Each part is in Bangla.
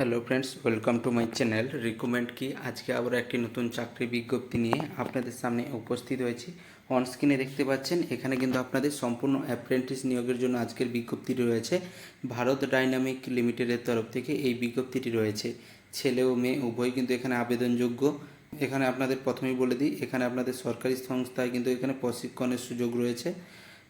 Hello friends, welcome to my channel recommend কি। আজকে আবার একটি নতুন চাকরি বিজ্ঞপ্তি নিয়ে আপনাদের সামনে উপস্থিত হয়েছি। অন স্ক্রিনে দেখতে পাচ্ছেন, এখানে কিন্তু আপনাদের সম্পূর্ণ অ্যাপ্রেন্টিস নিয়োগের জন্য আজকের বিজ্ঞপ্তিটি রয়েছে। ভারত ডাইনামিক লিমিটেডের তরফ থেকে এই বিজ্ঞপ্তিটি রয়েছে। ছেলে ও মেয়ে উভয় কিন্তু এখানে আবেদনযোগ্য। এখানে আপনাদের প্রথমেই বলে দিই, এখানে আপনাদের সরকারি সংস্থায় কিন্তু এখানে প্রশিক্ষণের সুযোগ রয়েছে।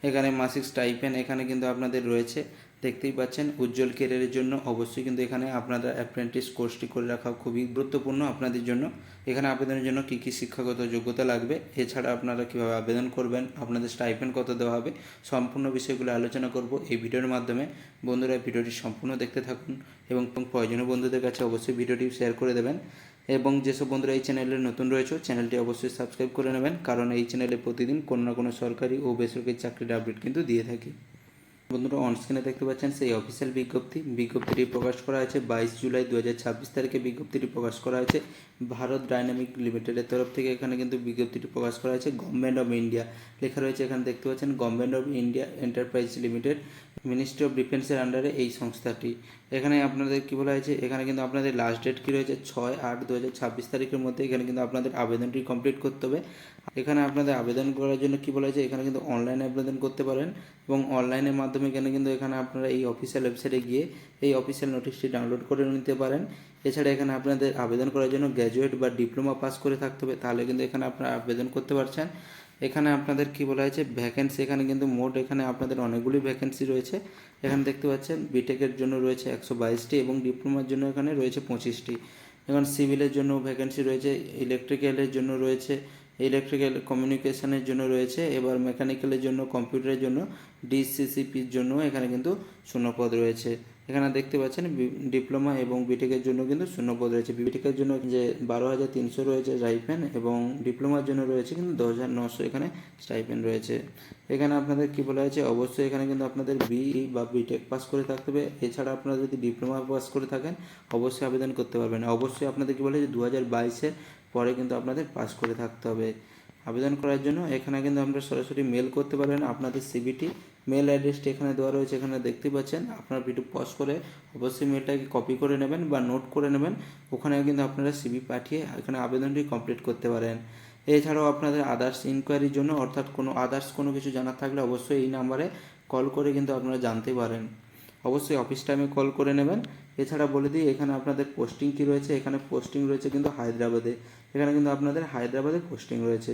এখানে মাসিক স্টাইপেন্ড এখানে কিন্তু আপনাদের রয়েছে। দেখতেই পাচ্ছেন, উজ্জ্বল কেরিয়ারের জন্য অবশ্যই কিন্তু এখানে আপনাদের অ্যাপ্রেন্টিস কোর্সটি করে রাখা খুবই গুরুত্বপূর্ণ আপনাদের জন্য। এখানে আবেদনের জন্য কী কী শিক্ষাগত যোগ্যতা লাগবে, এছাড়া আপনারা কীভাবে আবেদন করবেন, আপনাদের স্টাইপেন্ড কত দেওয়া হবে, সম্পূর্ণ বিষয়গুলো আলোচনা করব এই ভিডিওর মাধ্যমে। বন্ধুরা, ভিডিওটি সম্পূর্ণ দেখতে থাকুন এবং প্রয়োজনীয় বন্ধুদের কাছে অবশ্যই ভিডিওটি শেয়ার করে দেবেন। এবং যেসব বন্ধুরা এই চ্যানেলে নতুন রয়েছে, চ্যানেলটি অবশ্যই সাবস্ক্রাইব করে নেবেন, কারণ এই চ্যানেলে প্রতিদিন কোনো না কোনো সরকারি ও বেসরকারি চাকরির আপডেট কিন্তু দিয়ে থাকি। বন্ধুরা, অনস্ক্রিনে দেখতে পাচ্ছেন সেই অফিসিয়াল বিজ্ঞপ্তিটি প্রকাশ করা হয়েছে 22 জুলাই 2026 তারিখে। বিজ্ঞপ্তিটি প্রকাশ করা হয়েছে ভারত ডাইনামিক লিমিটেডের তরফ থেকে। এখানে কিন্তু বিজ্ঞপ্তিটি প্রকাশ করা হয়েছে গভর্নমেন্ট অফ ইন্ডিয়া লেখা রয়েছে। এখানে দেখতে পাচ্ছেন government of India enterprise limited, ministry of ডিফেন্সের আন্ডারে এই সংস্থাটি। এখানে আপনাদের কী বলা হয়েছে, এখানে কিন্তু আপনাদের লাস্ট ডেট কী রয়েছে 6/8/2026 তারিখের মধ্যে এখানে কিন্তু আপনাদের আবেদনটি কমপ্লিট করতে হবে। এখানে আপনাদের আবেদন করার জন্য কী বলা হয়েছে, এখানে কিন্তু অনলাইনে আবেদন করতে পারেন এবং অনলাইনের মাধ্যমে এখানে আপনারা এই অফিসিয়াল ওয়েবসাইটে গিয়ে এই অফিসিয়াল নোটিশটি ডাউনলোড করে নিতে পারেন। এছাড়া এখানে আপনাদের আবেদন করার জন্য গ্র্যাজুয়েট বা ডিপ্লোমা পাস করে থাকতে হবে, তাহলে কিন্তু এখানে আপনারা আবেদন করতে পারছেন। এখানে আপনাদের কী বলা হয়েছে ভ্যাকেন্সি, এখানে কিন্তু মোট এখানে আপনাদের অনেকগুলি ভ্যাকেন্সি রয়েছে। এখানে দেখতে পাচ্ছেন বিটেকের জন্য রয়েছে 122টি এবং ডিপ্লোমার জন্য এখানে রয়েছে 25টি। এখন সিভিলের জন্য ভ্যাকেন্সি রয়েছে, ইলেকট্রিক্যালের জন্য রয়েছে, ইলেকট্রিক্যাল কমিউনিকেশনের জন্য রয়েছে, এবার মেকানিক্যালের জন্য, কম্পিউটারের জন্য, ডিসিসিপির জন্য এখানে কিন্তু শূন্যপদ রয়েছে। এখানে দেখতে পাচ্ছেন ডিপ্লোমা এবং বিটেকের জন্য কিন্তু শূন্যপদ রয়েছে। বিটেকের জন্য যে 12,300 রয়েছে স্টাইপেন্ড এবং ডিপ্লোমার জন্য রয়েছে কিন্তু 10,900 এখানে স্টাইপেন্ড রয়েছে। এখানে আপনাদের কী বলা হয়েছে, অবশ্যই এখানে কিন্তু আপনাদের বিই বা বিটেক পাস করে থাকতে হবে। এছাড়া আপনারা যদি ডিপ্লোমা পাস করে থাকেন অবশ্যই আবেদন করতে পারবেন। অবশ্যই আপনাদের কী বলা হয়েছে 2022-এর পরে কিন্তু আপনাদের পাস করে থাকতে হবে। আবেদন করার জন্য এখানে কিন্তু আপনারা সরাসরি মেল করতে পারবেন আপনাদের সিভিটি। মেল অ্যাড্রেসটি এখানে দেওয়া রয়েছে, এখানে দেখতে পাচ্ছেন। আপনার ভিডিও পজ করে অবশ্যই মেলটাকে কপি করে নেবেন বা নোট করে নেবেন, ওখানেও কিন্তু আপনারা সিভি পাঠিয়ে এখানে আবেদনটি কমপ্লিট করতে পারেন। এছাড়াও আপনাদের আদার্স ইনকোয়ারির জন্য, অর্থাৎ কোনো কিছু জানার থাকলে অবশ্যই এই নাম্বারে কল করে কিন্তু আপনারা জানতে পারেন। অবশ্যই অফিস টাইমে কল করে নেবেন। এছাড়া বলে দিই এখানে আপনাদের পোস্টিং কী রয়েছে, এখানে পোস্টিং রয়েছে কিন্তু হায়দ্রাবাদে। এখানে কিন্তু আপনাদের হায়দ্রাবাদে পোস্টিং রয়েছে।